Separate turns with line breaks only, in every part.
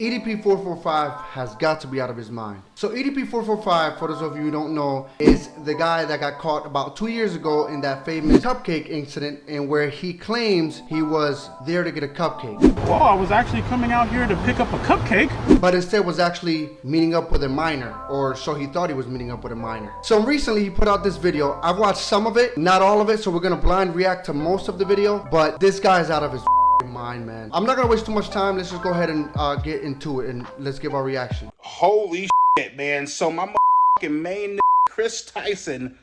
EDP445 has got to be out of his mind. So EDP445, for those of you who don't know, is the guy that got caught about 2 years ago in that famous cupcake incident, and where he claims he was there to get a cupcake.
Well, I was actually coming out here to pick up a cupcake.
But instead was actually meeting up with a minor, or so he thought he was meeting up with a minor. So recently he put out this video. I've watched some of it, not all of it, so we're gonna blind react to most of the video, but this guy's out of his mind, man. I'm not gonna waste too much time. Let's just go ahead and get into it, and let's give our reaction.
Holy shit, man. So my fucking main Chris Tyson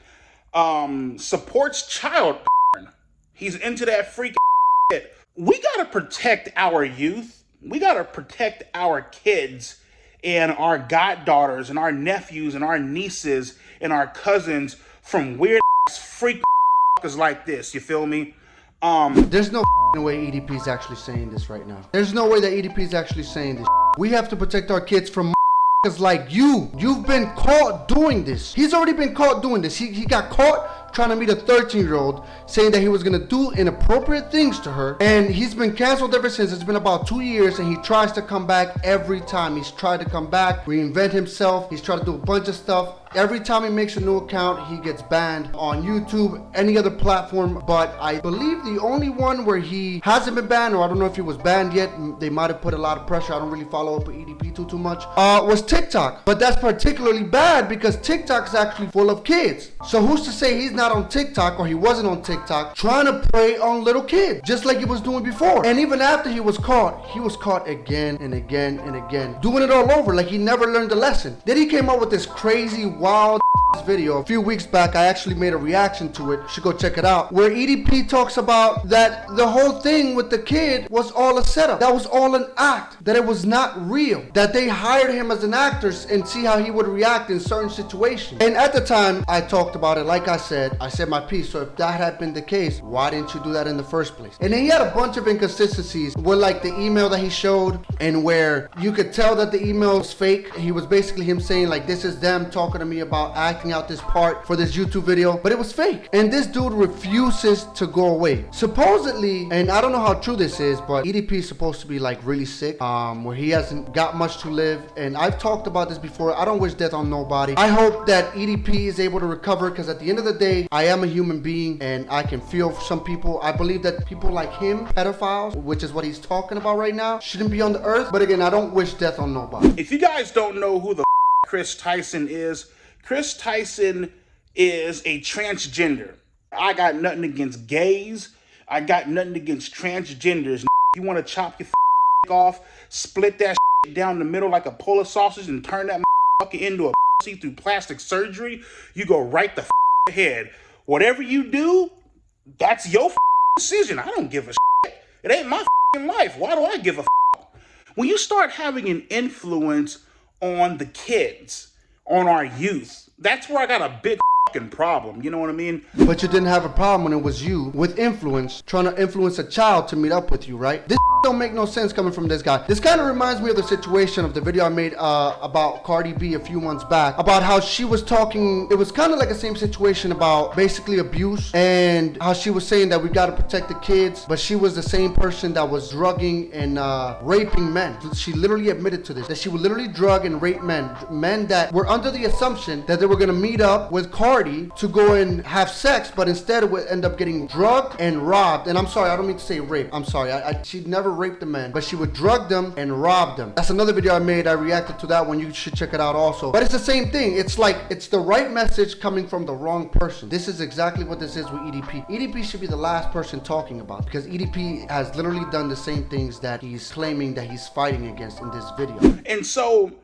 supports child porn. He's into that freaking shit. We gotta protect our youth. We gotta protect our kids and our goddaughters and our nephews and our nieces and our cousins from weird freak like this. You feel me?
There's no way EDP is actually saying this right now. There's no way that EDP is actually saying this. We have to protect our kids from like you. You've been caught doing this. He's already been caught doing this. He got caught trying to meet a 13-year-old, saying that he was gonna do inappropriate things to her, and he's been canceled ever since. It's been about 2 years, and he tries to come back every time. He's tried to come back, reinvent himself. He's tried to do a bunch of stuff. Every time he makes a new account, he gets banned on YouTube, any other platform. But I believe the only one where he hasn't been banned, or I don't know if he was banned yet, they might have put a lot of pressure, I don't really follow up with EDP too much, was TikTok. But that's particularly bad because TikTok is actually full of kids. So who's to say he's not on TikTok, or he wasn't on TikTok, trying to prey on little kids, just like he was doing before. And even after he was caught again and again and again, doing it all over, like he never learned the lesson. Then he came up with this crazy, wild video a few weeks back. I actually made a reaction to it. You should go check it out, where EDP talks about that the whole thing with the kid was all a setup, that was all an act, that it was not real, that they hired him as an actor and see how he would react in certain situations. And at the time I talked about it, like I said my piece. So if that had been the case, why didn't you do that in the first place? And then he had a bunch of inconsistencies with like the email that he showed, and where you could tell that the email was fake. He was basically him saying like, this is them talking to me about acting out this part for this YouTube video, but it was fake. And this dude refuses to go away. Supposedly, and I don't know how true this is, but EDP is supposed to be like really sick, where he hasn't got much to live. And I've talked about this before. I don't wish death on nobody. I hope that EDP is able to recover, because at the end of the day, I am a human being and I can feel for some people. I believe that people like him, pedophiles, which is what he's talking about right now, shouldn't be on the earth. But again, I don't wish death on nobody.
If you guys don't know who the Chris Tyson is, Chris Tyson is a transgender. I got nothing against gays. I got nothing against transgenders. You want to chop your off, split that down the middle like a Polish sausage and turn that into a see-through plastic surgery, you go right the ahead. Whatever you do, that's your decision. I don't give a shit. It ain't my life. Why do I give a When you start having an influence on the kids, on our youth, that's where I got a big problem. You know what I mean?
But you didn't have a problem when it was you with influence, trying to influence a child to meet up with you, right? This don't make no sense coming from this guy. This kind of reminds me of the situation of the video I made about Cardi B a few months back, about how she was talking. It was kind of like the same situation about basically abuse, and how she was saying that we got to protect the kids, but she was the same person that was drugging and raping men. She literally admitted to this, that she would literally drug and rape men that were under the assumption that they were going to meet up with Cardi to go and have sex, but instead it would end up getting drugged and robbed. And I'm sorry, I don't mean to say rape. I'm sorry. She never raped the men, but she would drug them and rob them. That's another video I made. I reacted to that one. You should check it out also. But it's the same thing. It's like, it's the right message coming from the wrong person. This is exactly what this is with EDP. EDP should be the last person talking about, because EDP has literally done the same things that he's claiming that he's fighting against in this video.
And so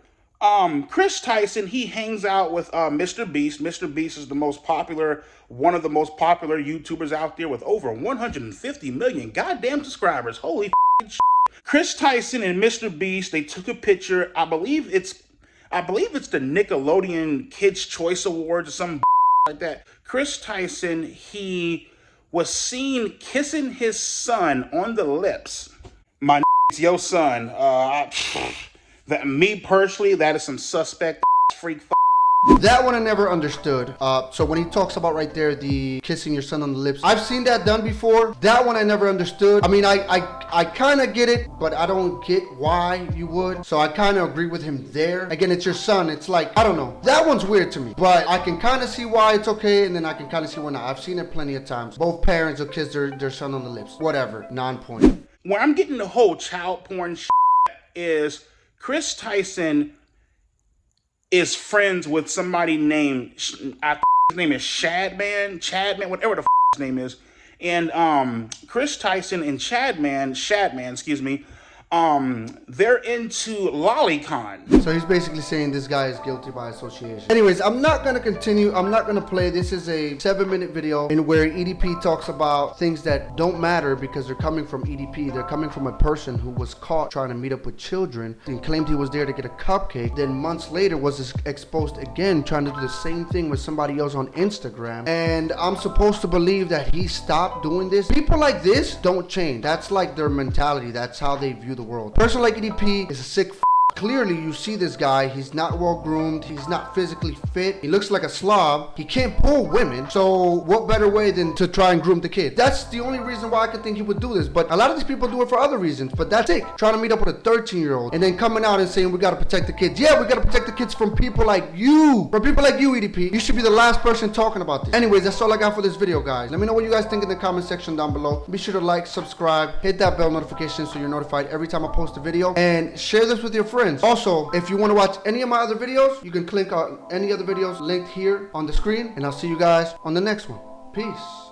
Chris Tyson, he hangs out with Mr. Beast. Mr. Beast is one of the most popular YouTubers out there, with over 150 million goddamn subscribers. Holy shit. Chris Tyson and Mr. Beast, they took a picture. I believe it's the Nickelodeon Kids Choice Awards or something like that. Chris Tyson, he was seen kissing his son on the lips. My it's your son. Me personally, that is some suspect freak
That one I never understood. So when he talks about right there, the kissing your son on the lips, I've seen that done before. That one I never understood. I mean, I kind of get it, but I don't get why you would. So I kind of agree with him there. Again, it's your son. It's like, I don't know. That one's weird to me, but I can kind of see why it's okay, and then I can kind of see why not. I've seen it plenty of times. Both parents will kiss their son on the lips. Whatever. Non-point.
Where I'm getting the whole child porn is Chris Tyson is friends with somebody named, I think his name is Chadman, whatever the his name is. And Chris Tyson and Shadman, excuse me, they're into lolicon.
So he's basically saying this guy is guilty by association. Anyways, I'm not going to continue. I'm not going to play. This is a 7-minute video in where EDP talks about things that don't matter because they're coming from EDP. They're coming from a person who was caught trying to meet up with children and claimed he was there to get a cupcake. Then months later was exposed again trying to do the same thing with somebody else on Instagram. And I'm supposed to believe that he stopped doing this. People like this don't change. That's like their mentality. That's how they view the world. A person like EDP is a sick Clearly, you see this guy, he's not well groomed, he's not physically fit, he looks like a slob, he can't pull women, so what better way than to try and groom the kid? That's the only reason why I could think he would do this, but a lot of these people do it for other reasons, but that's it. Trying to meet up with a 13-year-old and then coming out and saying we gotta protect the kids. Yeah, we gotta protect the kids from people like you. From people like you, EDP. You should be the last person talking about this. Anyways, that's all I got for this video, guys. Let me know what you guys think in the comment section down below. Be sure to like, subscribe, hit that bell notification so you're notified every time I post a video, and share this with your friends. Also, if you want to watch any of my other videos, you can click on any other videos linked here on the screen, and I'll see you guys on the next one. Peace.